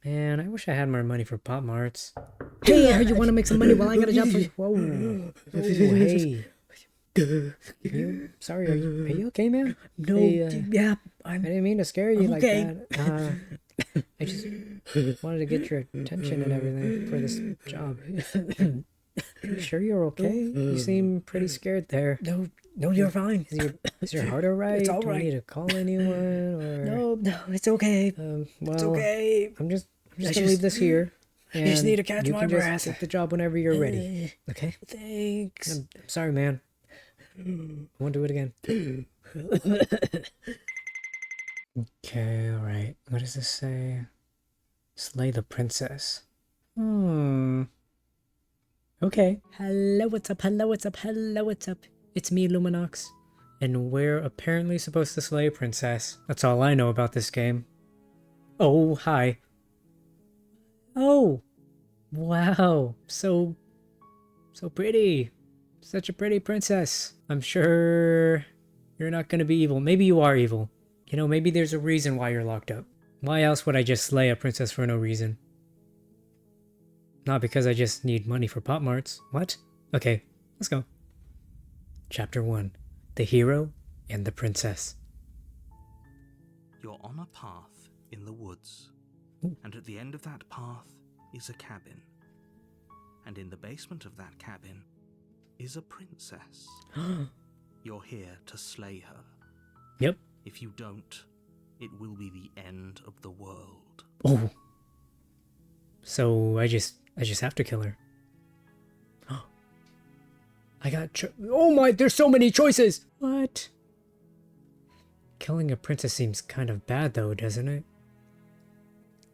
Man, I wish I had more money for Pop Marts. Hey, I heard you want to make some money while I got a job for you. Whoa. Oh, hey. Sorry, are you okay, man? No, Hey, yeah, I didn't mean to scare you I'm like okay. that. I just wanted to get your attention and everything for this job. You sure you're okay? You seem pretty scared there. No, you're fine. Is your heart alright? It's all Do I right. need to call anyone or? No, it's okay. Well, It's okay. I'm just gonna leave this here. I just And need to catch you my can just breath. take the job whenever you're ready. Okay? Thanks. I'm sorry, man. I won't do it again. Okay, alright. What does this say? Slay the princess. Okay. Hello, what's up? Hello, what's up? Hello, what's up? It's me, Lumanox. And we're apparently supposed to slay a princess. That's all I know about this game. Oh, hi. Oh! Wow. So pretty. Such a pretty princess. I'm sure you're not gonna be evil. Maybe you are evil. You know, maybe there's a reason why you're locked up. Why else would I just slay a princess for no reason? Not because I just need money for Pop Marts. What? Okay, let's go. Chapter 1. The Hero and the Princess. You're on a path in the woods, and at the end of that path is a cabin. And in the basement of that cabin is a princess. You're here to slay her. Yep. If you don't, it will be the end of the world. Oh. So I just have to kill her. I got oh my, there's so many choices! What? Killing a princess seems kind of bad though, doesn't it?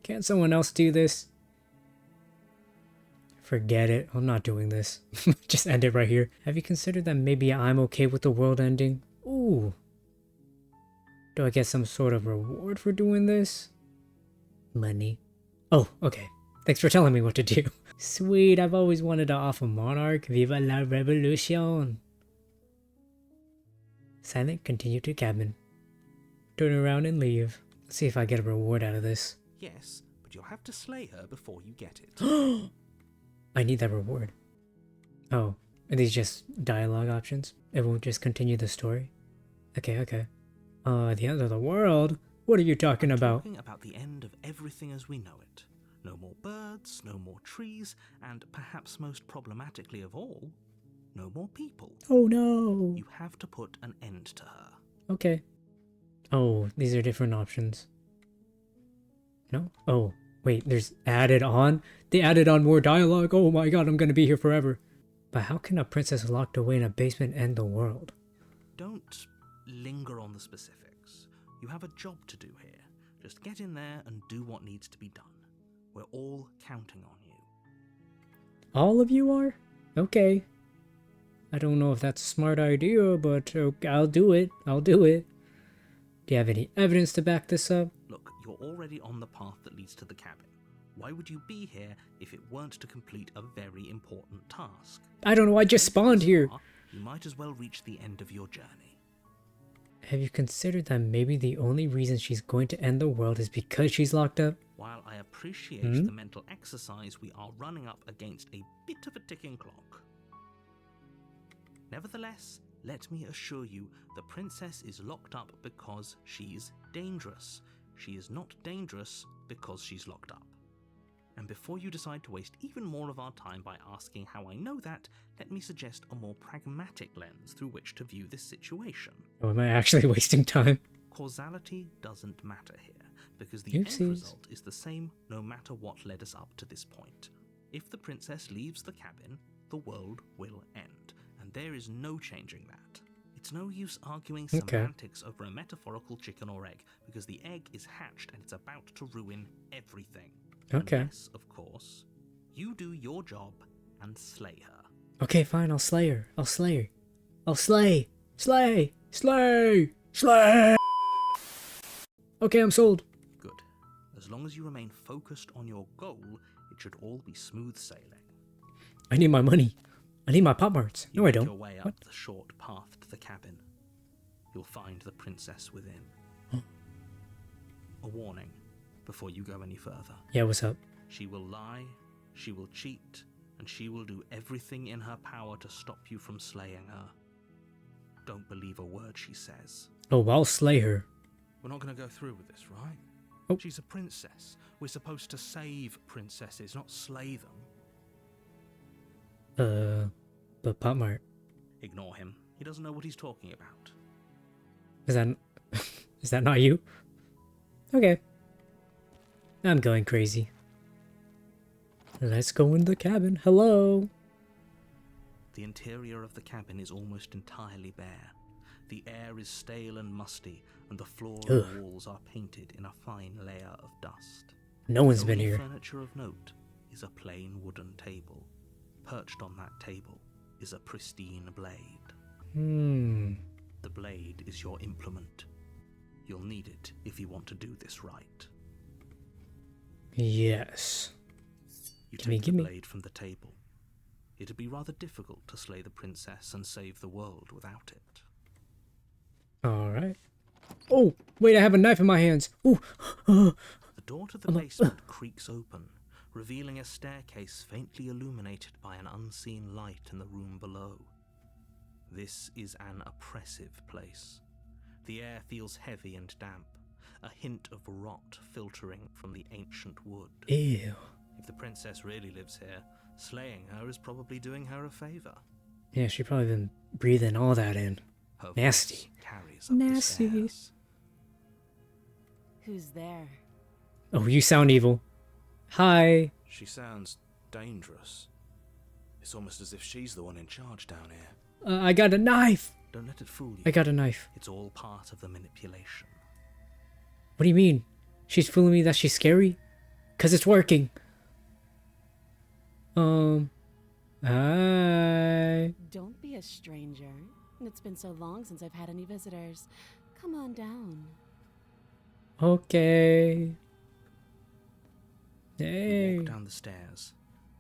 Can't someone else do this? Forget it, I'm not doing this. Just end it right here. Have you considered that maybe I'm okay with the world ending? Ooh. Do I get some sort of reward for doing this? Money. Oh, okay. Thanks for telling me what to do. Sweet, I've always wanted to off a monarch. Viva la revolution. Silent, continue to cabin. Turn around and leave. Let's see if I get a reward out of this. Yes, but you'll have to slay her before you get it. I need that reward. Oh, are these just dialogue options? It won't just continue the story? Okay. The end of the world? What are you talking about? Talking about the end of everything as we know it. No more birds, no more trees, and perhaps most problematically of all, no more people. Oh no! You have to put an end to her. Okay. Oh, these are different options. No? Oh, wait, there's added on? They added on more dialogue? Oh my god, I'm gonna be here forever. But how can a princess locked away in a basement end the world? Don't linger on the specifics. You have a job to do here. Just get in there and do what needs to be done. We're all counting on you. All of you are? Okay. I don't know if that's a smart idea, but okay, I'll do it. Do you have any evidence to back this up? Look, you're already on the path that leads to the cabin. Why would you be here if it weren't to complete a very important task? I don't know, I just spawned here. You might as well reach the end of your journey. Have you considered that maybe the only reason she's going to end the world is because she's locked up? While I appreciate the mental exercise, we are running up against a bit of a ticking clock. Nevertheless, let me assure you, the princess is locked up because she's dangerous. She is not dangerous because she's locked up. And before you decide to waste even more of our time by asking how I know that, let me suggest a more pragmatic lens through which to view this situation. Oh, am I actually wasting time? Causality doesn't matter here, because the end result is the same no matter what led us up to this point. If the princess leaves the cabin, the world will end, and there is no changing that. It's no use arguing semantics over a metaphorical chicken or egg, because the egg is hatched and it's about to ruin everything. Okay. Unless, of course, you do your job and slay her. Okay, fine, I'll slay her. I'll slay. Slay! Okay, I'm sold. Good. As long as you remain focused on your goal, it should all be smooth sailing. I need my money. I need my Pop Marts. No, I don't. Your way up the short path to the cabin. You'll find the princess within. A warning. before you go any further. Yeah, what's up? She will lie, she will cheat, and she will do everything in her power to stop you from slaying her. Don't believe a word she says. Oh, I'll slay her. We're not going to go through with this, right? Oh. She's a princess. We're supposed to save princesses, not slay them. But Pop Mart. Ignore him. He doesn't know what he's talking about. Is that... is that not you? Okay. I'm going crazy. Let's go in the cabin. Hello. The interior of the cabin is almost entirely bare. The air is stale and musty, and the floor and walls are painted in a fine layer of dust. No one's been here. The only furniture of note is a plain wooden table. Perched on that table is a pristine blade. The blade is your implement. You'll need it if you want to do this right. Yes. You take the blade from the table. It'd be rather difficult to slay the princess and save the world without it. Alright. Oh, wait, I have a knife in my hands. Ooh. The door to the basement creaks open, revealing a staircase faintly illuminated by an unseen light in the room below. This is an oppressive place. The air feels heavy and damp, a hint of rot filtering from the ancient wood. Ew. If the princess really lives here, slaying her is probably doing her a favor. Yeah, she probably been breathing all that in. Her Nasty. voice carries up the stairs. Who's there? Oh, you sound evil. Hi. She sounds dangerous. It's almost as if she's the one in charge down here. I got a knife. Don't let it fool you. I got a knife. It's all part of the manipulation. What do you mean? She's fooling me that she's scary? 'Cause it's working. Hi. Don't be a stranger. It's been so long since I've had any visitors. Come on down. Okay. You Hey. walk down the stairs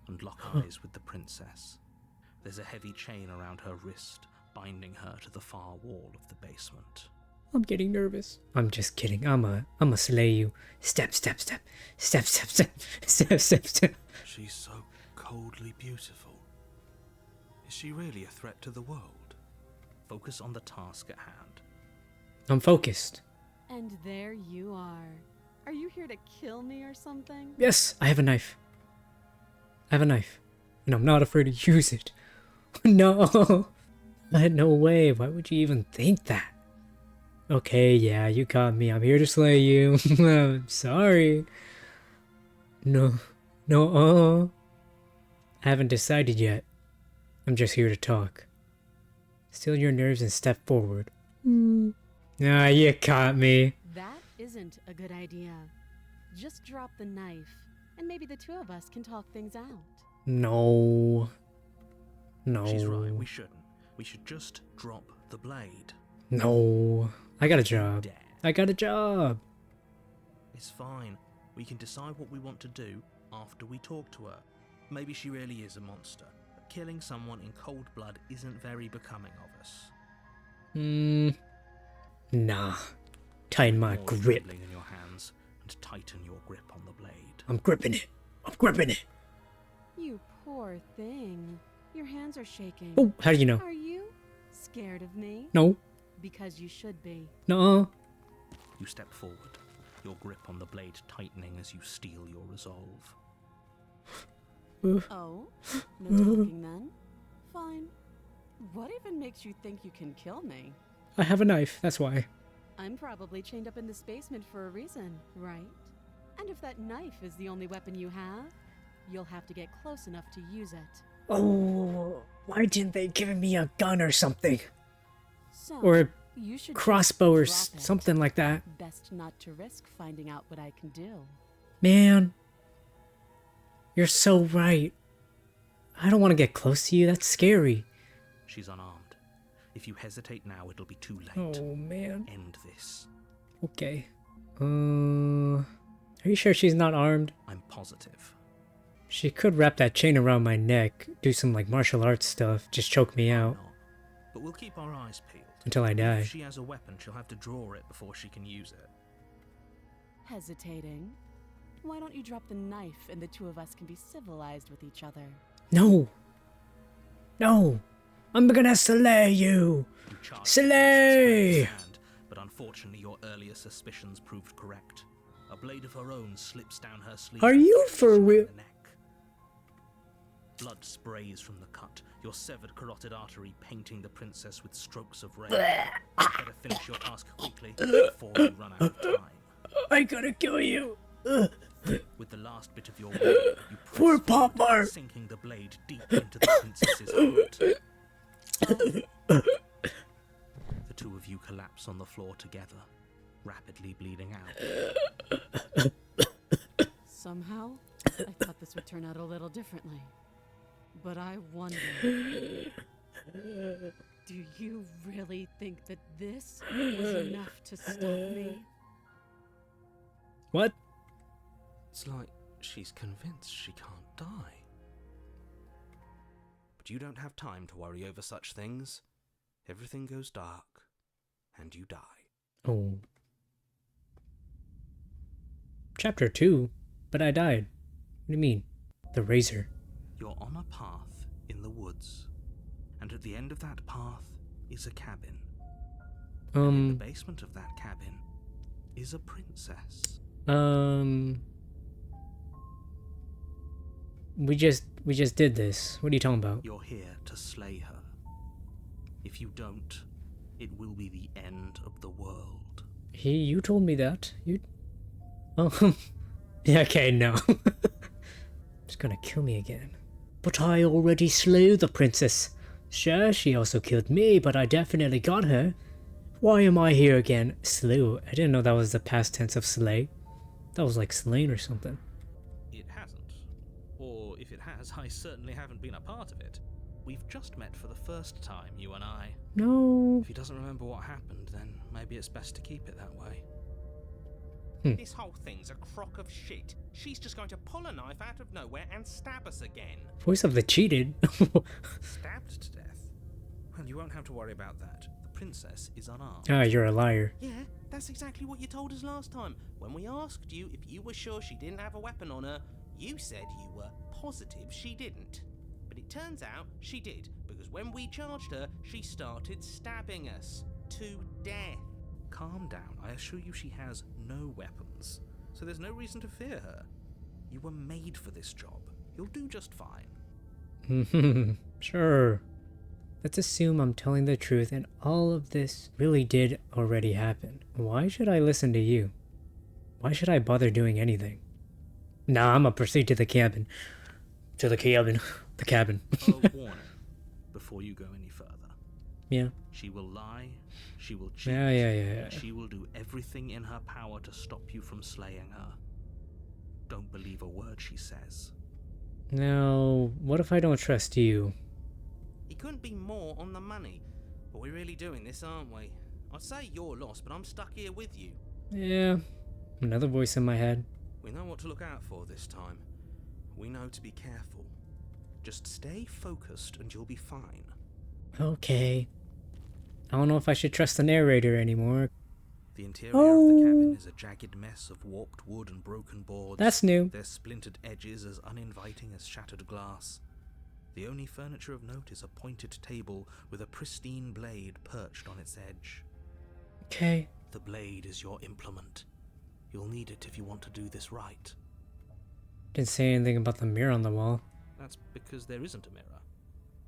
and lock eyes with the princess. There's a heavy chain around her wrist, binding her to the far wall of the basement. I'm getting nervous. I'm just kidding. I'ma slay you. Step, step, step. Step, step, step. Step, step, step. She's so coldly beautiful. Is she really a threat to the world? Focus on the task at hand. I'm focused. And there you are. Are you here to kill me or something? Yes, I have a knife. I have a knife. And I'm not afraid to use it. No. No way. Why would you even think that? Okay, yeah, you got me. I'm here to slay you. I'm sorry. No. I haven't decided yet. I'm just here to talk. Still your nerves and step forward. Ah, you caught me. That isn't a good idea. Just drop the knife, and maybe the two of us can talk things out. No. She's right, we shouldn't. We should just drop the blade. No. I got a job. Dare. I got a job. It's fine. We can decide what we want to do after we talk to her. Maybe she really is a monster, but killing someone in cold blood isn't very becoming of us. Nah. Tighten my More grip. trembling in your hands and tighten your grip on the blade. I'm gripping it. I'm gripping it. You poor thing. Your hands are shaking. Oh, how do you know? Are you scared of me? No. Because you should be. No. You step forward, your grip on the blade tightening as you steel your resolve. Oh? No talking then? Fine. What even makes you think you can kill me? I have a knife. That's why. I'm probably chained up in this basement for a reason, right? And if that knife is the only weapon you have, you'll have to get close enough to use it. Oh, why didn't they give me a gun or something? So, Or you should crossbow or just drop it. something like that. Best not to risk finding out what I can do. Man. You're so right. I don't want to get close to you. That's scary. She's unarmed. If you hesitate now, it'll be too late. Oh, man. End this. Okay. Are you sure she's not armed? I'm positive. She could wrap that chain around my neck, do some like martial arts stuff, just choke me out Not. But we'll keep our eyes peeled. until I die. If she has a weapon, she'll have to draw it before she can use it. Hesitating? Why don't you drop the knife and the two of us can be civilized with each other? No! No! I'm gonna slay you! You charged Slay! the princess's hand, but unfortunately your earlier suspicions proved correct. A blade of her own slips down her sleeve. Are you for real? The neck. Blood sprays from the cut, your severed carotid artery painting the princess with strokes of red. You better finish your task quickly before we run out of time. I gotta kill you! With the last bit of your will, you press Poor forward, Papa! sinking the blade deep into the princess's heart. The two of you collapse on the floor together, rapidly bleeding out. Somehow, I thought this would turn out a little differently. But I wonder, do you really think that this was enough to stop me? What? It's like she's convinced she can't die. But you don't have time to worry over such things. Everything goes dark, and you die. Oh. Chapter 2? But I died. What do you mean? The razor. You're on a path in the woods, and at the end of that path is a cabin. And in the basement of that cabin is a princess. We just did this. What are you talking about? You're here to slay her. If you don't, it will be the end of the world. You told me that. Yeah, okay, no. She's gonna kill me again. But I already slew the princess. Sure, she also killed me, but I definitely got her. Why am I here again? Slew. I didn't know that was the past tense of slay. That was like slain or something. It hasn't. Or if it has, I certainly haven't been a part of it. We've just met for the first time, you and I. No. If he doesn't remember what happened, then maybe it's best to keep it that way. This whole thing's a crock of shit. She's just going to pull a knife out of nowhere and stab us again. Voice of the cheated. Stabbed to death? Well, you won't have to worry about that. The princess is unarmed. Ah, you're a liar. Yeah, that's exactly what you told us last time. When we asked you if you were sure she didn't have a weapon on her, you said you were positive she didn't. But it turns out she did, because when we charged her, she started stabbing us to death. Calm down. I assure you she has no weapons, so there's no reason to fear her. You were made for this job. You'll do just fine. Sure. Let's assume I'm telling the truth and all of this really did already happen. Why should I listen to you? Why should I bother doing anything? Nah, I'm gonna proceed to the cabin. To the cabin. The cabin. A warning before you go any further. Yeah. She will lie, she will cheat, Yeah. and she will do everything in her power to stop you from slaying her. Don't believe a word she says. Now, what if I don't trust you? He couldn't be more on the money. But we're really doing this, aren't we? I'd say you're lost, but I'm stuck here with you. Yeah. Another voice in my head. We know what to look out for this time. We know to be careful. Just stay focused and you'll be fine. Okay. I don't know if I should trust the narrator anymore. The interior of the cabin is a jagged mess of warped wood and broken boards. That's new. Their splintered edges as uninviting as shattered glass. The only furniture of note is a pointed table with a pristine blade perched on its edge. Okay. The blade is your implement. You'll need it if you want to do this right. Didn't say anything about the mirror on the wall. That's because there isn't a mirror.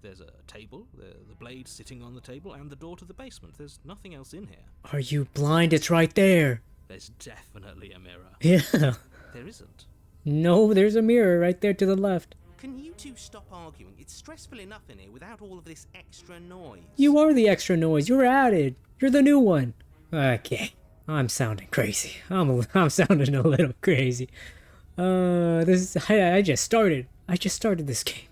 There's a table, the blade sitting on the table, and the door to the basement. There's nothing else in here. Are you blind? It's right there. There's definitely a mirror. Yeah. There isn't. No, there's a mirror right there to the left. Can you two stop arguing? It's stressful enough in here without all of this extra noise. You are the extra noise. You're added. You're the new one. Okay. I'm sounding crazy. I'm sounding a little crazy. I just started. I just started this game.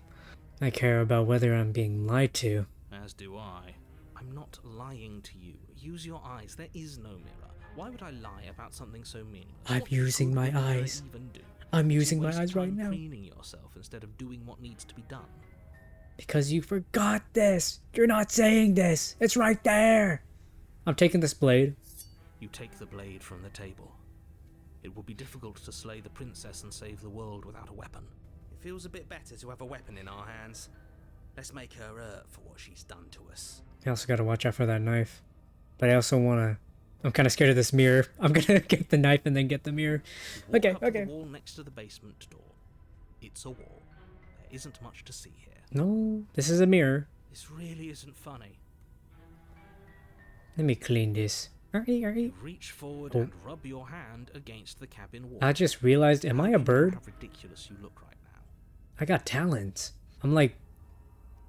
I care about whether I'm being lied to. As do I. I'm not lying to you. Use your eyes. There is no mirror. Why would I lie about something so meaningless? I'm What using good my would a mirror eyes. even do? I'm You using my waste eyes right time now. Cleaning yourself instead of doing what needs to be done. Because you forgot this. You're not saying this. It's right there. I'm taking this blade. You take the blade from the table. It will be difficult to slay the princess and save the world without a weapon. It feels a bit better to have a weapon in our hands. Let's make her hurt for what she's done to us. I also gotta watch out for that knife. But I also wanna... I'm kinda scared of this mirror. I'm gonna get the knife and then get the mirror. You walk Okay, up to okay. the wall next to the basement door. It's a wall. There isn't much to see here. No, this is a mirror. This really isn't funny. Let me clean this. You reach forward Oh. and rub your hand against the cabin wall. I just realized, am I a You know bird? How ridiculous you look right now. I got talents. I'm like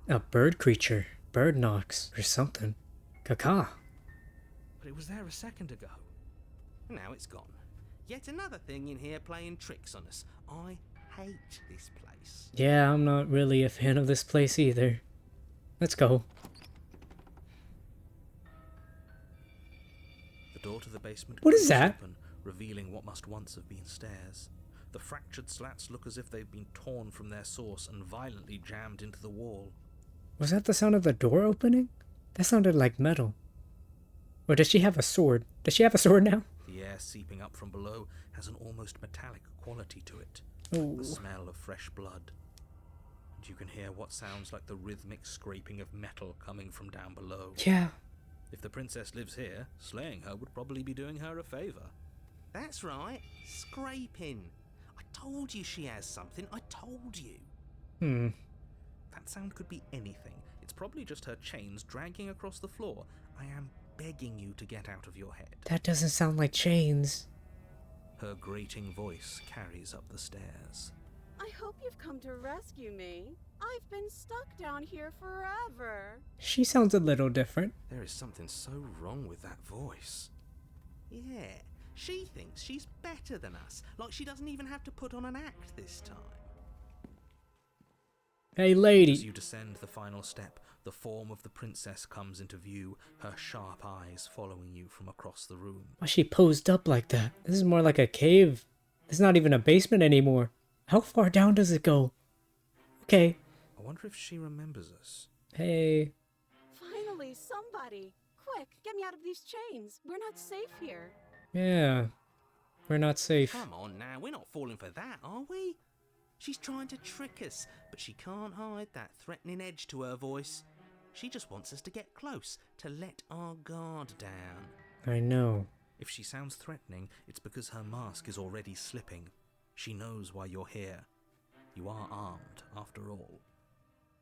a bird creature. Bird knocks or something. Caca. But it was there a second ago. Now it's gone. Yet another thing in here playing tricks on us. I hate this place. Yeah, I'm not really a fan of this place either. Let's go. The door to the basement What is creaks that? open, revealing what must once have been stairs. The fractured slats look as if they've been torn from their source and violently jammed into the wall. Was that the sound of the door opening? That sounded like metal. Or does she have a sword? Does she have a sword now? The air seeping up from below has an almost metallic quality to it. Ooh. The smell of fresh blood. And you can hear what sounds like the rhythmic scraping of metal coming from down below. Yeah. If the princess lives here, slaying her would probably be doing her a favor. That's right. Scraping. I told you she has something. I told you. That sound could be anything. It's probably just her chains dragging across the floor. I am begging you to get out of your head. That doesn't sound like chains. Her grating voice carries up the stairs. I hope you've come to rescue me. I've been stuck down here forever. She sounds a little different. There is something so wrong with that voice. Yeah. She thinks she's better than us. Like she doesn't even have to put on an act this time. Hey, As lady. you descend the final step, the form of the princess comes into view, her sharp eyes following you from across the room. Why is she posed up like that? This is more like a cave. It's not even a basement anymore. How far down does it go? Okay. I wonder if she remembers us. Hey. Finally, somebody. Quick, get me out of these chains. We're not safe here. Yeah. We're not safe. Come on now, we're not falling for that, are we? She's trying to trick us, but she can't hide that threatening edge to her voice. She just wants us to get close, to let our guard down. I know. If she sounds threatening, it's because her mask is already slipping. She knows why you're here. You are armed, after all.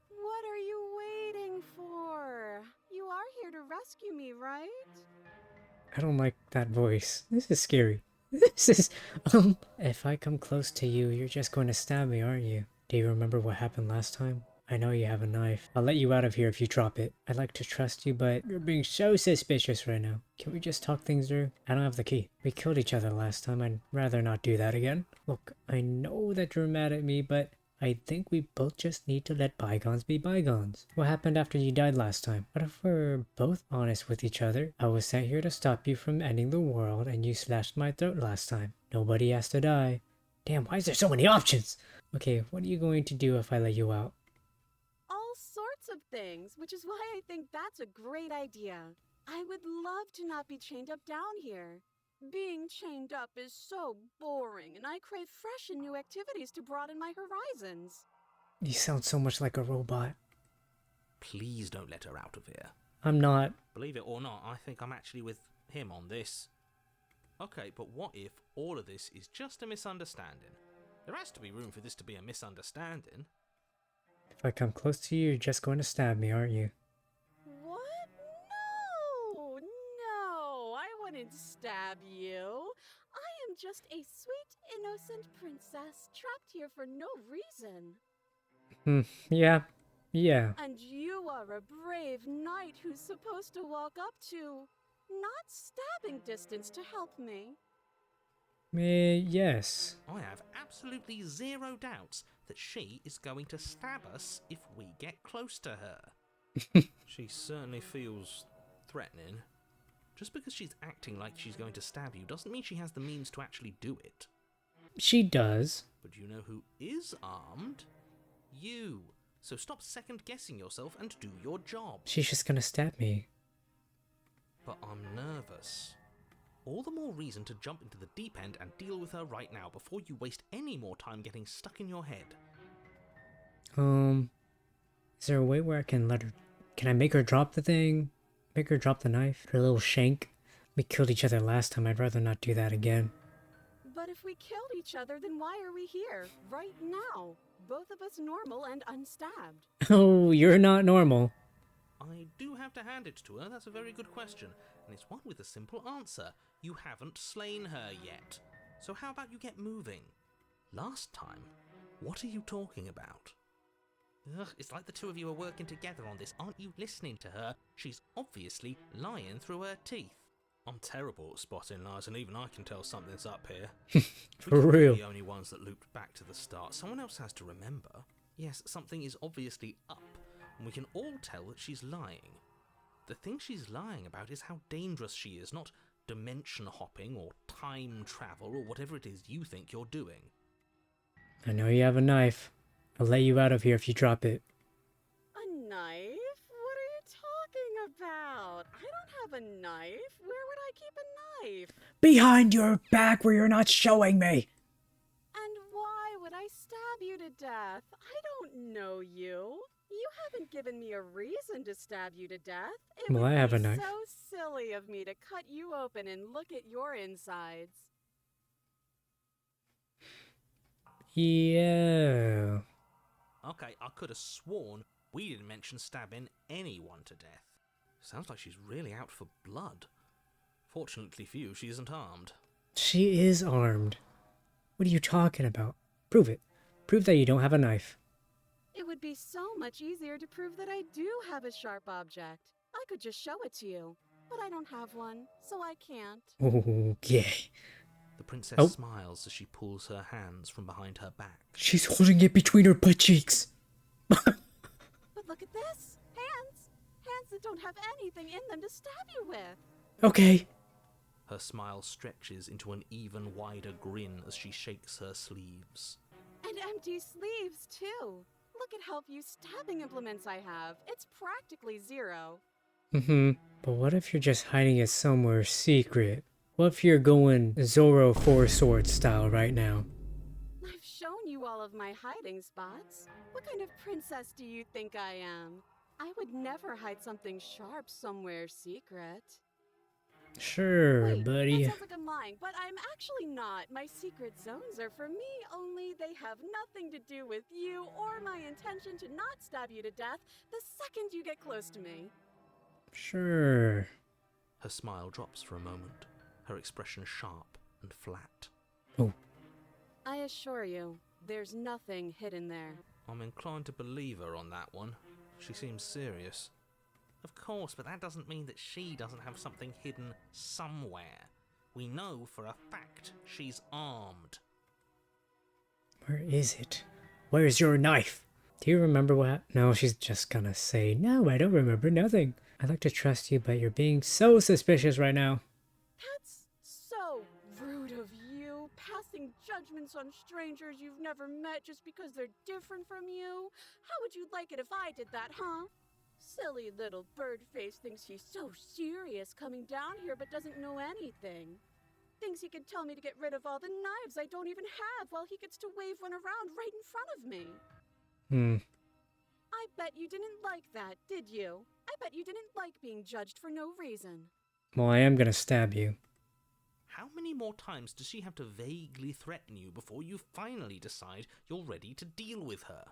What are you waiting for? You are here to rescue me, right? I don't like that voice. This is scary. This is, if I come close to you, you're just going to stab me, aren't you? Do you remember what happened last time? I know you have a knife. I'll let you out of here if you drop it. I'd like to trust you, but you're being so suspicious right now. Can we just talk things through? I don't have the key. We killed each other last time. I'd rather not do that again. Look, I know that you're mad at me, but I think we both just need to let bygones be bygones. What happened after you died last time? What if we're both honest with each other? I was sent here to stop you from ending the world, and you slashed my throat last time. Nobody has to die. Damn, why is there so many options? Okay, what are you going to do if I let you out? All sorts of things, which is why I think that's a great idea. I would love to not be chained up down here. Being chained up is so boring, and I crave fresh and new activities to broaden my horizons. You sound so much like a robot. Please don't let her out of here. I'm not. Believe it or not, I think I'm actually with him on this. Okay, but what if all of this is just a misunderstanding? There has to be room for this to be a misunderstanding. If I come close to you, you're just going to stab me, aren't you? What? No, I wouldn't stab you. I am just a sweet, innocent princess trapped here for no reason. Yeah. And you are a brave knight who's supposed to walk up to, not stabbing distance to help me. Yes. I have absolutely zero doubts that she is going to stab us if we get close to her. She certainly feels threatening. Just because she's acting like she's going to stab you doesn't mean she has the means to actually do it. She does. But you know who is armed? You. So stop second-guessing yourself and do your job. She's just gonna stab me. But I'm nervous. All the more reason to jump into the deep end and deal with her right now before you waste any more time getting stuck in your head. Is there a way where I can let her... Can I make her drop the thing? Make her drop the knife? Her little shank? We killed each other last time, I'd rather not do that again. But if we killed each other, then why are we here, right now? Both of us normal and unstabbed. Oh, you're not normal. I do have to hand it to her, that's a very good question, and it's one with a simple answer. You haven't slain her yet. So how about you get moving? Last time, what are you talking about? Ugh, it's like the two of you are working together on this. Aren't you listening to her? She's obviously lying through her teeth. I'm terrible at spotting lies, and even I can tell something's up here. For real. We're the only ones that looped back to the start. Someone else has to remember. Yes, something is obviously up, and we can all tell that she's lying. The thing she's lying about is how dangerous she is, not dimension hopping or time travel or whatever it is you think you're doing. I know you have a knife. I'll let you out of here if you drop it. A knife? What are you talking about? I don't have a knife. Where would I keep a knife? Behind your back where you're not showing me. And why would I stab you to death? I don't know you. You haven't given me a reason to stab you to death. It Well, would I have be a knife. so silly of me to cut you open and look at your insides. Yeah. Okay, I could have sworn we didn't mention stabbing anyone to death. Sounds like she's really out for blood. Fortunately for you, she isn't armed. She is armed. What are you talking about? Prove it. Prove that you don't have a knife. It would be so much easier to prove that I do have a sharp object. I could just show it to you, but I don't have one, so I can't. Okay. The princess Oh. smiles as she pulls her hands from behind her back. She's holding it between her butt cheeks. But look at this! Hands! Hands that don't have anything in them to stab you with! Okay. Her smile stretches into an even wider grin as she shakes her sleeves. And empty sleeves, too! Look at how few stabbing implements I have. It's practically zero. But what if you're just hiding it somewhere secret? What if you're going Zorro Four Swords style right now? I've shown you all of my hiding spots. What kind of princess do you think I am? I would never hide something sharp somewhere secret. Sure, Wait, buddy. that sounds like I'm lying, but I'm actually not. My secret zones are for me, only they have nothing to do with you or my intention to not stab you to death the second you get close to me. Sure. Her smile drops for a moment, her expression sharp and flat. Oh. I assure you, there's nothing hidden there. I'm inclined to believe her on that one. She seems serious. Of course, but that doesn't mean that she doesn't have something hidden somewhere. We know for a fact she's armed. Where is it? Where's your knife? Do you remember what? No, she's just gonna say, no, I don't remember nothing. I'd like to trust you, but you're being so suspicious right now. That's so rude of you, passing judgments on strangers you've never met just because they're different from you. How would you like it if I did that, huh? Silly little bird-face thinks he's so serious coming down here but doesn't know anything. Thinks he can tell me to get rid of all the knives I don't even have while he gets to wave one around right in front of me. I bet you didn't like that, did you? I bet you didn't like being judged for no reason. Well, I am gonna stab you. How many more times does she have to vaguely threaten you before you finally decide you're ready to deal with her?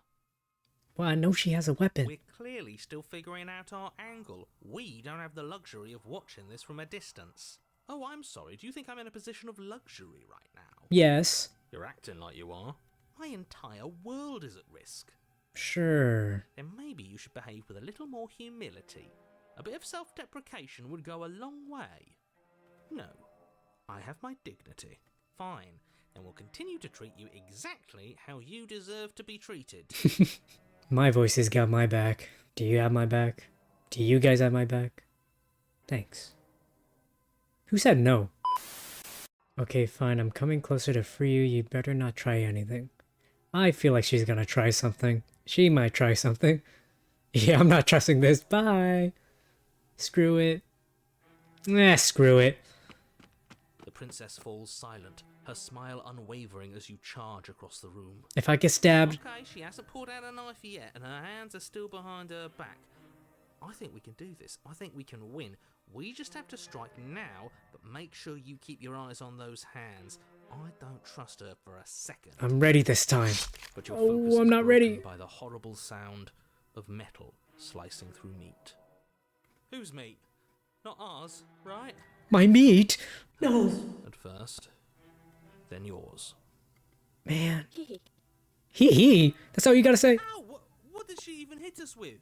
Well, I know she has a weapon. We're clearly still figuring out our angle. We don't have the luxury of watching this from a distance. Oh, I'm sorry. Do you think I'm in a position of luxury right now? Yes. You're acting like you are. My entire world is at risk. Sure. Then maybe you should behave with a little more humility. A bit of self-deprecation would go a long way. No, I have my dignity. Fine, and will continue to treat you exactly how you deserve to be treated. My voice has got my back. Do you have my back? Do you guys have my back? Thanks. Who said no? Okay, fine. I'm coming closer to free you. You better not try anything. I feel like she's gonna try something. She might try something. Yeah, I'm not trusting this. Bye. Screw it. Screw it. princess falls silent, her smile unwavering as you charge across the room. If I get stabbed... Okay, she hasn't pulled out a knife yet, and her hands are still behind her back. I think we can do this. I think we can win. We just have to strike now, but make sure you keep your eyes on those hands. I don't trust her for a second. I'm ready this time. But your focus I'm is not broken ready. by the horrible sound of metal slicing through meat. Whose meat? Not ours, right? My meat? No. At first, then yours. Man. Hee. That's all you gotta say. Ow! What did she even hit us with?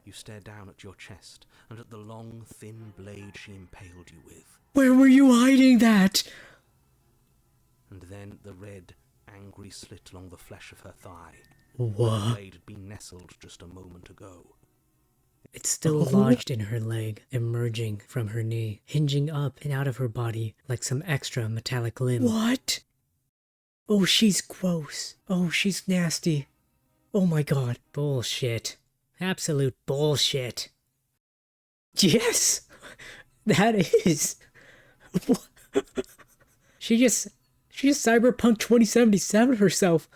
You stare down at your chest and at the long, thin blade she impaled you with. Where were you hiding that? And then the red, angry slit along the flesh of her thigh. What? The blade had been nestled just a moment ago. It's still lodged in her leg, emerging from her knee, hinging up and out of her body like some extra metallic limb. What? Oh, she's gross. Oh, she's nasty. Oh my god. Bullshit. Absolute bullshit. Yes! That is. She just Cyberpunk 2077 herself.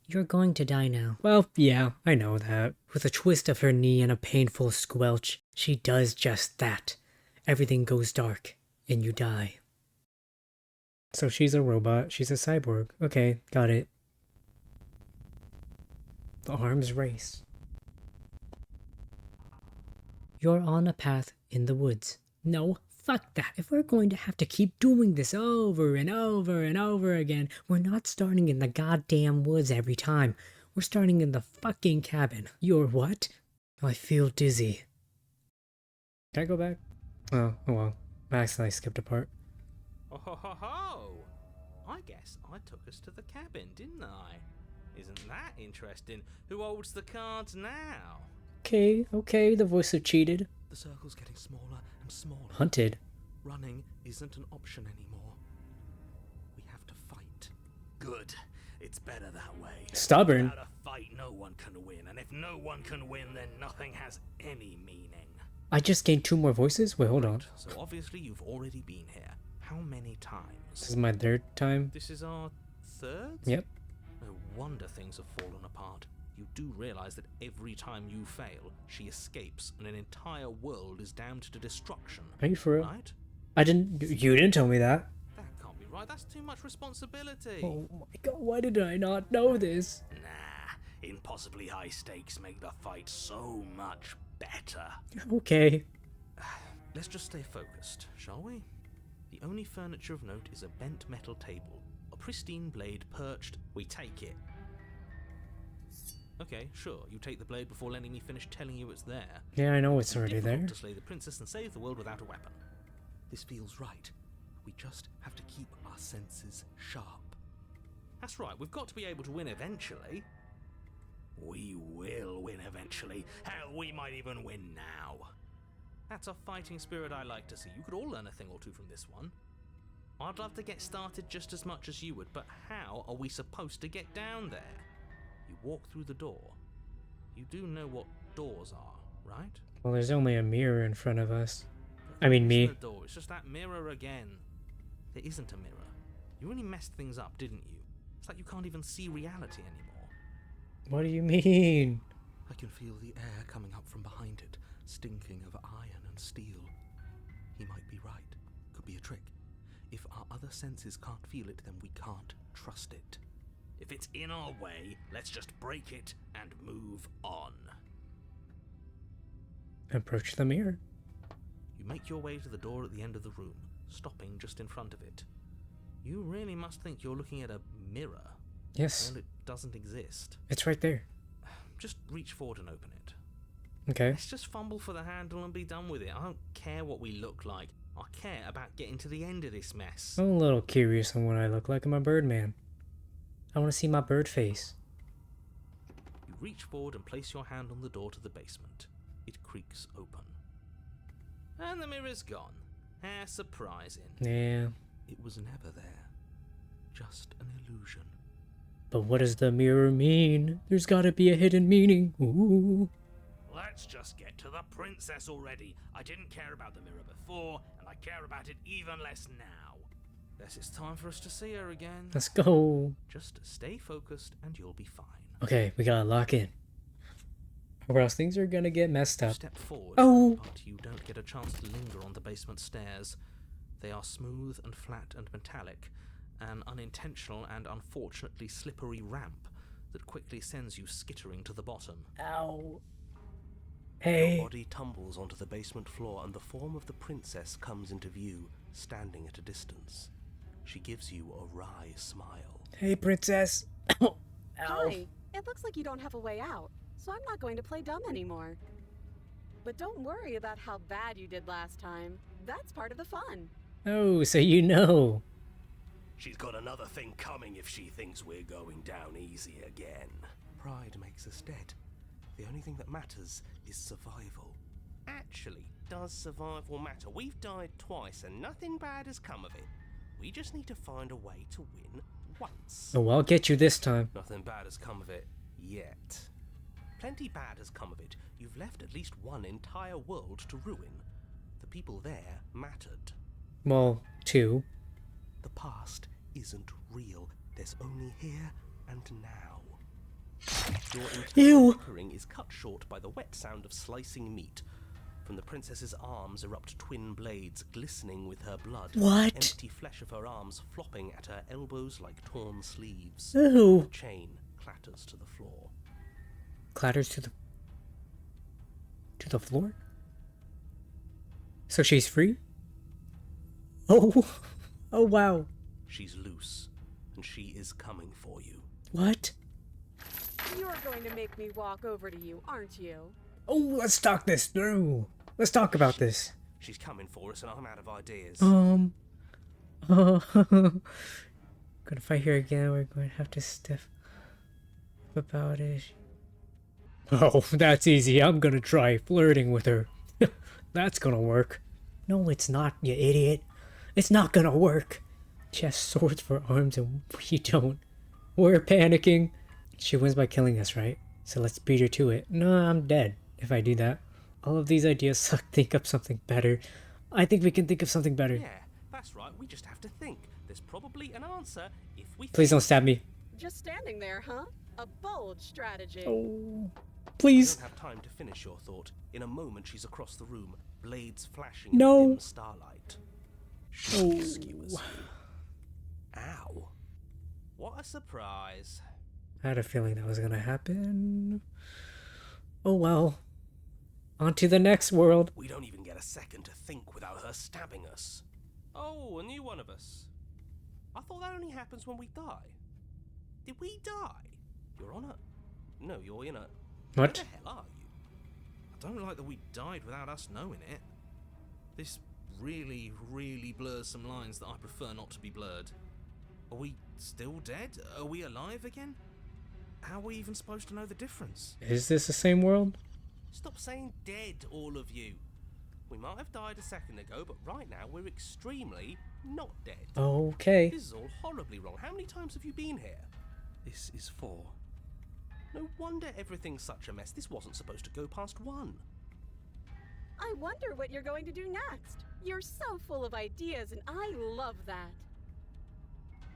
You're going to die now. Well, yeah, I know that. With a twist of her knee and a painful squelch, she does just that. Everything goes dark, and you die. So she's a robot, she's a cyborg. Okay, got it. The arms race. You're on a path in the woods. No, fuck that. If we're going to have to keep doing this over and over and over again, we're not starting in the goddamn woods every time. We're starting in the fucking cabin. You're what? I feel dizzy. Can I go back? Oh well. I accidentally skipped a part. Oh ho ho ho! I guess I took us to the cabin, didn't I? Isn't that interesting? Who holds the cards now? Okay, the voice of cheated. The circle's getting smaller and smaller. Hunted. Running isn't an option anymore. We have to fight. Good. It's better that way. Stubborn. Without a fight, no one can win, and if no one can win, then nothing has any meaning. I just gained 2 more voices? Wait, hold on. So obviously you've already been here. How many times? This is my 3rd time. This is our 3rd? Yep. No wonder things have fallen apart. You do realize that every time you fail, she escapes and an entire world is damned to destruction. Are you for real? Right? You didn't tell me that. That can't be right. That's too much responsibility. Oh my god, why did I not know this? Nah, impossibly high stakes make the fight so much better. Okay. Let's just stay focused, shall we? The only furniture of note is a bent metal table. A pristine blade perched. We take it. Okay, sure. You take the blade before letting me finish telling you it's there. Yeah, I know it's already Difficult there. to slay the princess and save the world without a weapon. This feels right. We just have to keep our senses sharp. That's right. We've got to be able to win eventually. We will win eventually. Hell, we might even win now. That's a fighting spirit I like to see. You could all learn a thing or two from this one. I'd love to get started just as much as you would, but how are we supposed to get down there? You walk through the door. You do know what doors are, right? Well, there's only a mirror in front of us. I mean, me. It's not a door. It's just that mirror again. There isn't a mirror. You really messed things up, didn't you? It's like you can't even see reality anymore. What do you mean? I can feel the air coming up from behind it, stinking of iron and steel. He might be right. Could be a trick. If our other senses can't feel it, then we can't trust it. If it's in our way, let's just break it and move on. Approach the mirror. You make your way to the door at the end of the room, stopping just in front of it. You really must think you're looking at a mirror. Yes. Well, it doesn't exist. It's right there. Just reach forward and open it. Okay. Let's just fumble for the handle and be done with it. I don't care what we look like. I care about getting to the end of this mess. I'm a little curious on what I look like. I'm a Birdman. I want to see my bird face. You reach forward and place your hand on the door to the basement. It creaks open. And the mirror's gone. How surprising. Yeah. It was never there. Just an illusion. But what does the mirror mean? There's gotta be a hidden meaning. Ooh. Let Let's just get to the princess already. I didn't care about the mirror before, and I care about it even less now. Guess it's time for us to see her again. Let's go. Just stay focused and you'll be fine. Okay, we gotta lock in. Or else things are gonna get messed up. Step forward, Oh! but you don't get a chance to linger on the basement stairs. They are smooth and flat and metallic, an unintentional and unfortunately slippery ramp that quickly sends you skittering to the bottom. Ow. Your Hey. body tumbles onto the basement floor and the form of the princess comes into view, standing at a distance. She gives you a wry smile. Hey, princess. Ow. Hi. It looks like you don't have a way out, so I'm not going to play dumb anymore. But don't worry about how bad you did last time. That's part of the fun. Oh, so you know. She's got another thing coming if she thinks we're going down easy again. Pride makes us dead. The only thing that matters is survival. Actually, does survival matter? We've died twice and nothing bad has come of it. We just need to find a way to win once. Oh, I'll get you this time. Nothing bad has come of it yet. Plenty bad has come of it. You've left at least one entire world to ruin. The people there mattered. Well, 2. The past isn't real. There's only here and now. Your Ew. internal bickering is cut short by the wet sound of slicing meat. From the princess's arms erupt twin blades glistening with her blood. What? Empty flesh of her arms flopping at her elbows like torn sleeves. Ew. The chain clatters to the floor. Clatters to the floor? So she's free? Oh. Oh, wow. She's loose, and she is coming for you. What? You're going to make me walk over to you, aren't you? Oh, let's talk this through. Let's talk about this. She's coming for us, and I'm out of ideas. Gonna fight here again. We're going to have to stiff about it. Oh, that's easy. I'm gonna try flirting with her. That's gonna work. No, it's not, you idiot. It's not gonna work. She has swords for arms and we don't. We're panicking. She wins by killing us, right? So let's beat her to it. No, I'm dead if I do that. All of these ideas suck. Think up something better. I think we can think of something better. Yeah, that's right. We just have to think. There's probably an answer if we Please don't stab me. Just standing there, huh? A bold strategy. Oh, You please. don't have time to finish your thought. In a moment, she's across the room, blades flashing No. in the dim starlight. She Oh. skewers you. Ow. What a surprise. I had a feeling that was gonna happen. Oh well. On to the next world. We don't even get a second to think without her stabbing us. Oh, a new one of us. I thought that only happens when we die. Did we die? You're on a... No, you're in a... Where What? the hell are you? I don't like that we died without us knowing it. This really, really blurs some lines that I prefer not to be blurred. Are we still dead? Are we alive again? How are we even supposed to know the difference? Is this the same world? Stop saying dead, all of you. We might have died a second ago, but right now we're extremely not dead. Okay. This is all horribly wrong. How many times have you been here? This is 4. No wonder everything's such a mess. This wasn't supposed to go past 1. I wonder what you're going to do next. You're so full of ideas, and I love that.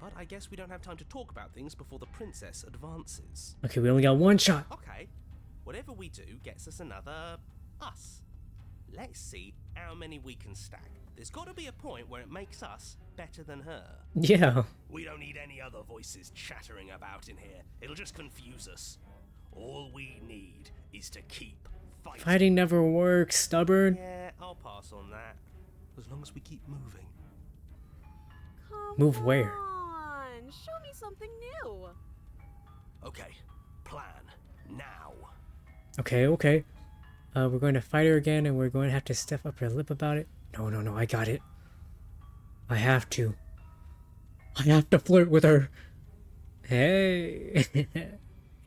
But I guess we don't have time to talk about things before the princess advances. Okay, we only got one shot. Okay, whatever we do gets us another us. Let's see how many we can stack. There's got to be a point where it makes us better than her. Yeah. We don't need any other voices chattering about in here. It'll just confuse us. All we need is to keep fighting. Fighting never works, stubborn. Yeah, I'll pass on that. As long as we keep moving. Come Move where? on, show me something new. Okay, plan now. Okay. We're going to fight her again and we're going to have to stiff up her lip about it. No, I got it. I have to. I have to flirt with her. Hey. It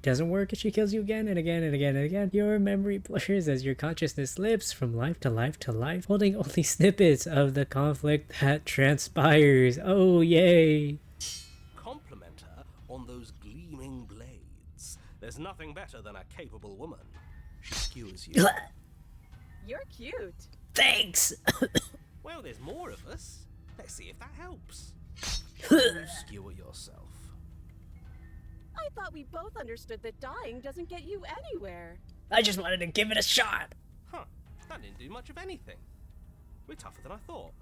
doesn't work if she kills you again and again and again and again. Your memory blurs as your consciousness slips from life to life to life, holding only snippets of the conflict that transpires. Oh, yay. Compliment her on those gleaming blades. There's nothing better than a capable woman. She skewers you. You're cute. Thanks! Well, there's more of us. Let's see if that helps. You skewer yourself. I thought we both understood that dying doesn't get you anywhere. I just wanted to give it a shot. Huh, that didn't do much of anything. We're tougher than I thought.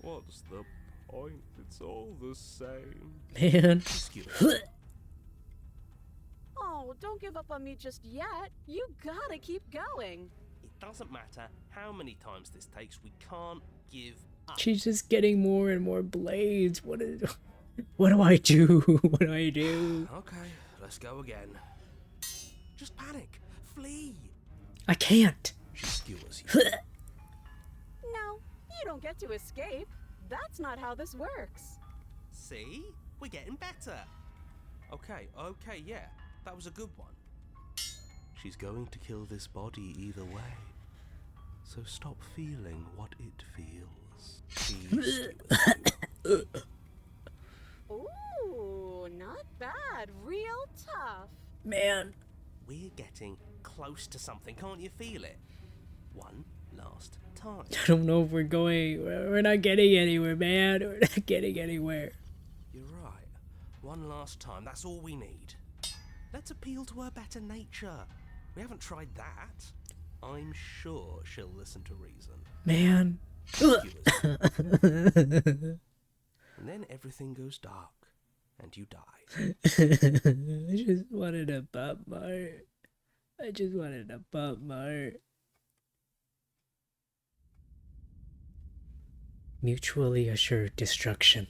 What's the point? It's all the same. Man. Oh, don't give up on me just yet. You gotta keep going. It doesn't matter how many times this takes, we can't give up. She's just getting more and more blades. What do I do? What do I do? Okay, let's go again. Just panic. Flee. I can't. She skewers you. No, you don't get to escape. That's not how this works. See? We're getting better. Okay, yeah. That was a good one. She's going to kill this body either way. So stop feeling what it feels. She skewers you. Ooh, not bad. Real tough. Man. We're getting close to something. Can't you feel it? One last time. I don't know if we're not getting anywhere, man. We're not getting anywhere. You're right. One last time. That's all we need. Let's appeal to her better nature. We haven't tried that. I'm sure she'll listen to reason. Man. And then everything goes dark, and you die. I just wanted a bump mart. I just wanted a bump mart. Mutually assured destruction.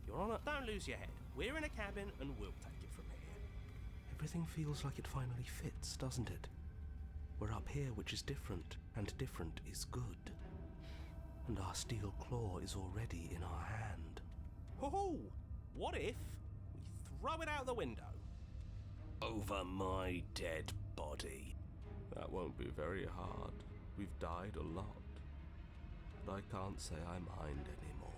Your Honor, don't lose your head. We're in a cabin, and we'll take it from here. Everything feels like it finally fits, doesn't it? We're up here, which is different, and different is good. And our steel claw is already in our hand. Ho-ho! What if we throw it out the window? Over my dead body. That won't be very hard. We've died a lot. But I can't say I mind anymore.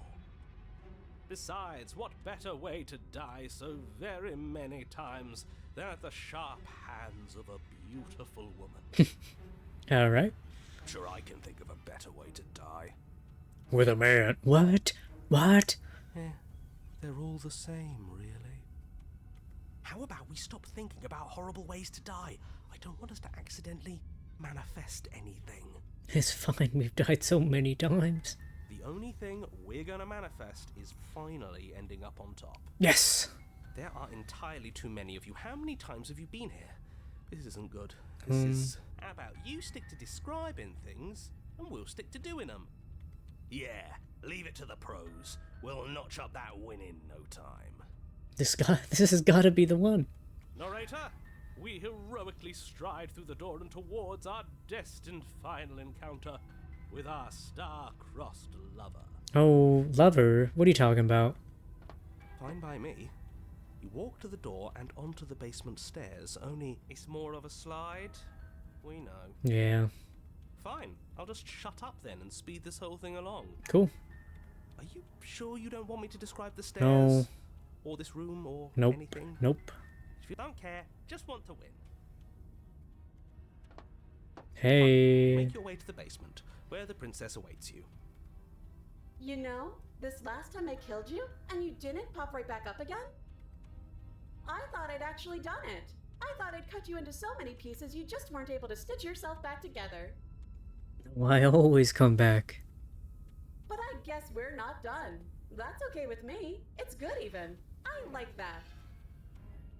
Besides, what better way to die so very many times than at the sharp hands of a beautiful woman? Alright. Sure, I can think of a better way to die. With a man. What? What? They're all the same, really. How about we stop thinking about horrible ways to die? I don't want us to accidentally manifest anything. It's fine, we've died so many times. The only thing we're gonna manifest is finally ending up on top. Yes! There are entirely too many of you. How many times have you been here? This isn't good. This is... How about you stick to describing things, and we'll stick to doing them? Yeah, leave it to the pros. We'll notch up that win in no time. This has gotta be the one. Narrator, we heroically stride through the door and towards our destined final encounter with our star-crossed lover. Oh, lover? What are you talking about? Fine by me. You walk to the door and onto the basement stairs, only it's more of a slide. We know. Yeah. Fine, I'll just shut up then and speed this whole thing along. Cool. Are you sure you don't want me to describe the stairs? No. Or this room, or Nope. anything? Nope. If you don't care, just want to win. Hey. Make your way to the basement, where the princess awaits you. You know, this last time I killed you, and you didn't pop right back up again? I thought I'd actually done it. I thought I'd cut you into so many pieces you just weren't able to stitch yourself back together. Why always come back? But I guess we're not done. That's okay with me. It's good even. I like that.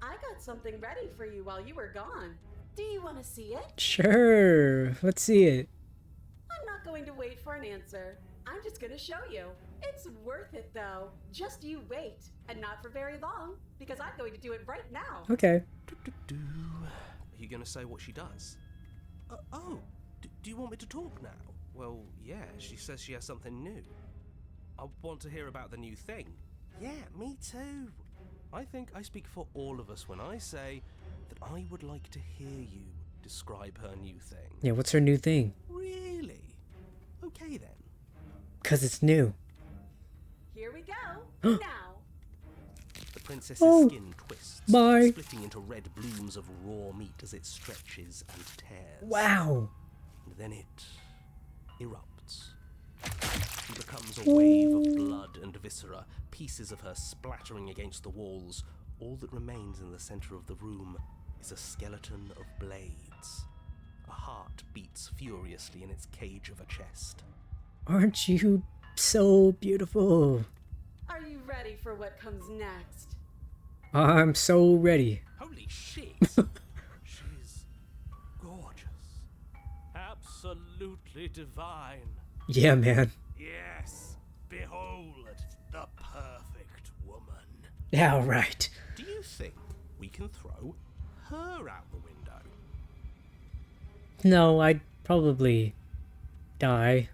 I got something ready for you while you were gone. Do you want to see it? Sure. Let's see it. I'm not going to wait for an answer. I'm just going to show you. It's worth it though. Just you wait. And not for very long, because I'm going to do it right now. Okay. Are you going to say what she does? Do you want me to talk now? Well, yeah, she says she has something new. I want to hear about the new thing. Yeah, me too. I think I speak for all of us when I say that I would like to hear you describe her new thing. Yeah, what's her new thing? Really? Okay then. 'Cause it's new. Here we go. Now. The princess's Oh, skin twists, bye. splitting into red blooms of raw meat as it stretches and tears. Wow. And then it erupts. She becomes a wave of blood and viscera, pieces of her splattering against the walls. All that remains in the center of the room is a skeleton of blades. A heart beats furiously in its cage of a chest. Aren't you so beautiful? Are you ready for what comes next? I'm so ready. Holy shit! She's gorgeous. Absolutely divine. Yeah, man. Yes, behold the perfect woman. Yeah, right. Do you think we can throw her out the window? No, I'd probably die.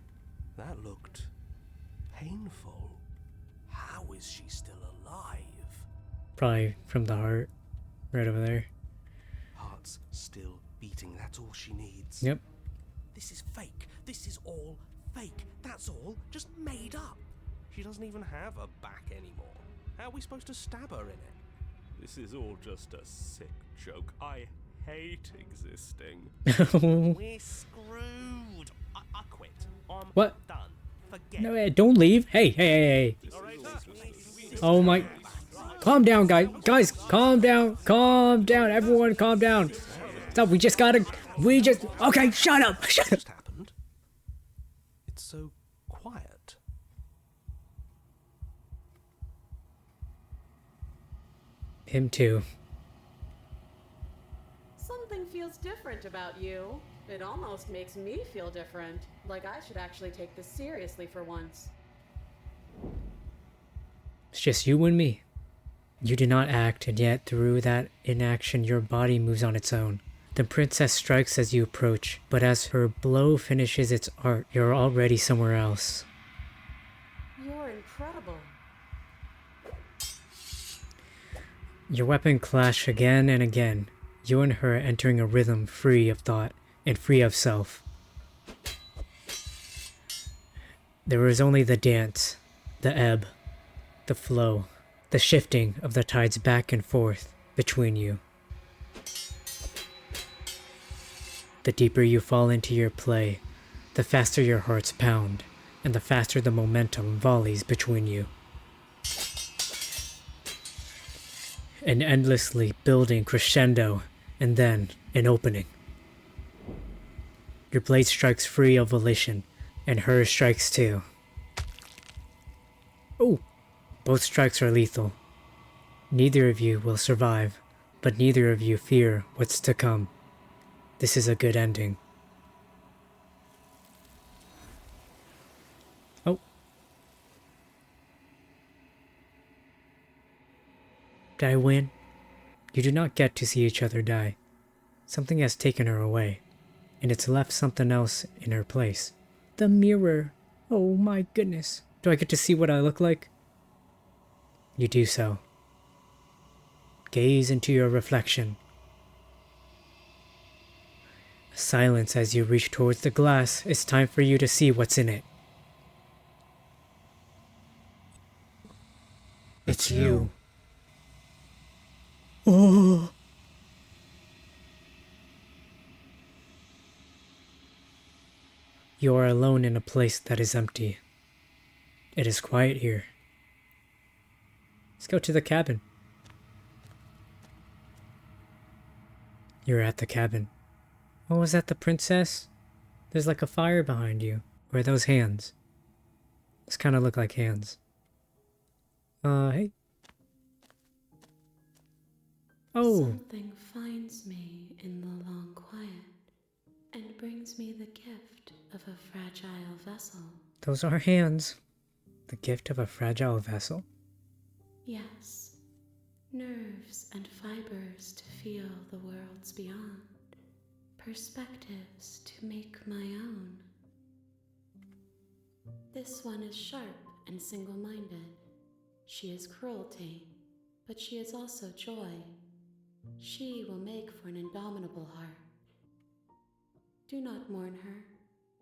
That looked painful. How is she still alive? Probably from the heart. Right over there. Heart's still beating, that's all she needs. Yep. This is fake. This is all fake. That's all just made up. She doesn't even have a back anymore. How are we supposed to stab her in it? This is all just a sick joke. I hate existing. We're screwed. I quit. I'm What? done. Forget. No, don't leave. Hey, hey, hey, hey. Oh my. Calm down, guys. Guys, calm down. Calm down. Everyone, calm down. Stop. We just. Okay, shut up. Shut up. Just happened. It's so quiet. Him too. Something feels different about you. It almost makes me feel different. Like I should actually take this seriously for once. It's just you and me. You do not act, and yet through that inaction your body moves on its own. The princess strikes as you approach, but as her blow finishes its art, you're already somewhere else. You're incredible. Your weapon clash again and again, you and her entering a rhythm free of thought and free of self. There is only the dance, the ebb, the flow, the shifting of the tides back and forth between you. The deeper you fall into your play, the faster your hearts pound, and the faster the momentum volleys between you. An endlessly building crescendo, and then an opening. Your blade strikes free of volition, and hers strikes too. Oh! Both strikes are lethal. Neither of you will survive, but neither of you fear what's to come. This is a good ending. Oh. Did I win? You do not get to see each other die. Something has taken her away, and it's left something else in her place. The mirror. Oh my goodness. Do I get to see what I look like? You do so. Gaze into your reflection. Silence as you reach towards the glass. It's time for you to see what's in it. It's you. Oh. You are alone in a place that is empty. It is quiet here. Let's go to the cabin. You're at the cabin. Oh, is that the princess? There's like a fire behind you. Or are those hands? Those kind of look like hands. Hey. Oh. Something finds me in the long quiet and brings me the gift of a fragile vessel. Those are hands. The gift of a fragile vessel? Yes, nerves and fibers to feel the worlds beyond, perspectives to make my own. This one is sharp and single-minded. She is cruelty, but she is also joy. She will make for an indomitable heart. Do not mourn her.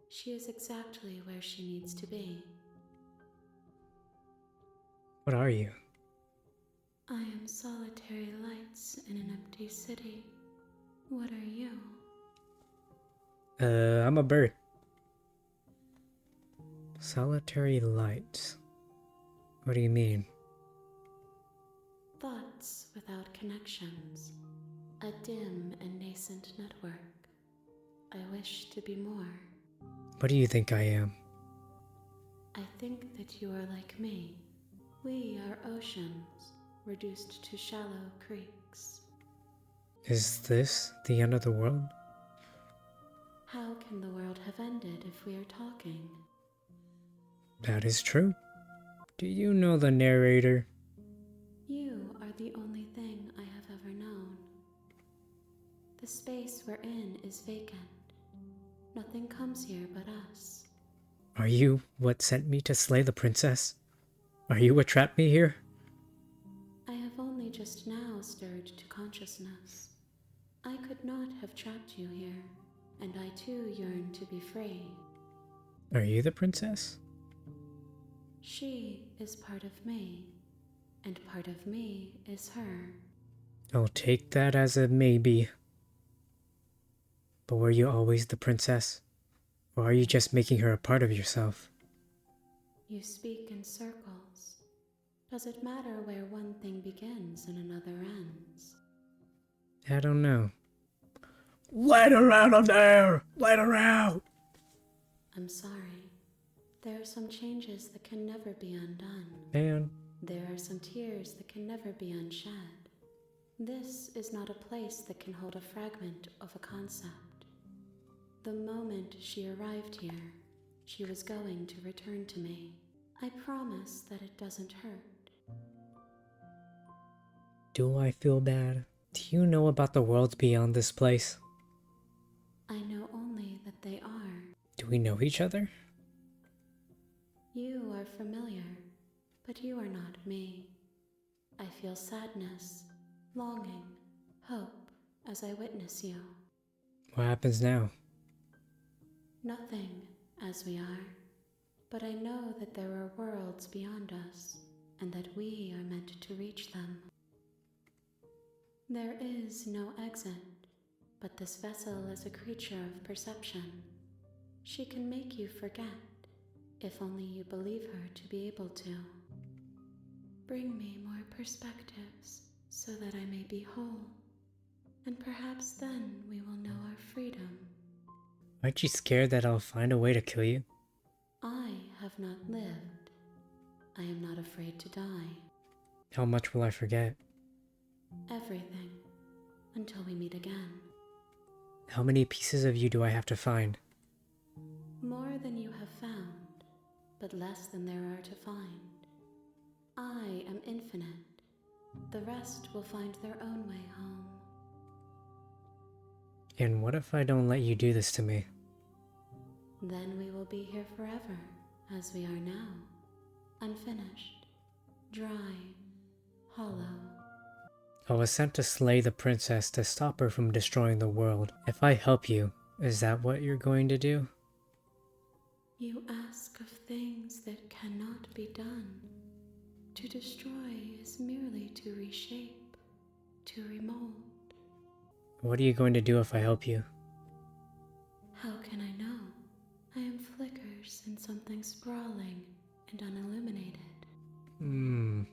She is exactly where she needs to be. What are you? I am solitary lights in an empty city. What are you? I'm a bird. Solitary lights. What do you mean? Thoughts without connections. A dim and nascent network. I wish to be more. What do you think I am? I think that you are like me. We are oceans, reduced to shallow creeks. Is this the end of the world? How can the world have ended if we are talking? That is true. Do you know the narrator? You are the only thing I have ever known. The space we're in is vacant. Nothing comes here but us. Are you what sent me to slay the princess? Are you what trapped me here? I have only just now stirred to consciousness. I could not have trapped you here, and I too yearn to be free. Are you the princess? She is part of me, and part of me is her. I'll take that as a maybe. But were you always the princess? Or are you just making her a part of yourself? You speak in circles. Does it matter where one thing begins and another ends? I don't know. Let her out of there! Let her out! I'm sorry. There are some changes that can never be undone. Man, There are some tears that can never be unshed. This is not a place that can hold a fragment of a concept. The moment she arrived here, she was going to return to me. I promise that it doesn't hurt. do I feel bad? Do you know about the worlds beyond this place? I know only that they are. Do we know each other? You are familiar, but you are not me. I feel sadness, longing, hope as I witness you. What happens now? Nothing, as we are, but I know that there are worlds beyond us, and that we are meant to reach them. There is no exit, but this vessel is a creature of perception. She can make you forget, if only you believe her to be able to. Bring me more perspectives, so that I may be whole, and perhaps then we will know our freedom. Aren't you scared that I'll find a way to kill you? I have not lived. I am not afraid to die. How much will I forget? Everything, until we meet again. How many pieces of you do I have to find? More than you have found, but less than there are to find. I am infinite. The rest will find their own way home. And what if I don't let you do this to me? Then we will be here forever, as we are now. Unfinished, dry, hollow. I was sent to slay the princess to stop her from destroying the world. If I help you, is that what you're going to do? You ask of things that cannot be done. To destroy is merely to reshape, to remold. What are you going to do if I help you? How can I know? I am flickers in something sprawling and unilluminated. Man.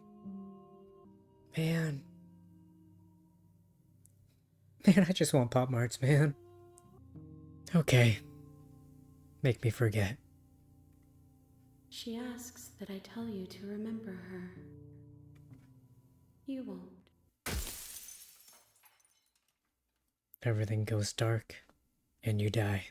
Man, I just want Pop Marts, man. Okay. Make me forget. She asks that I tell you to remember her. You won't. Everything goes dark, and you die.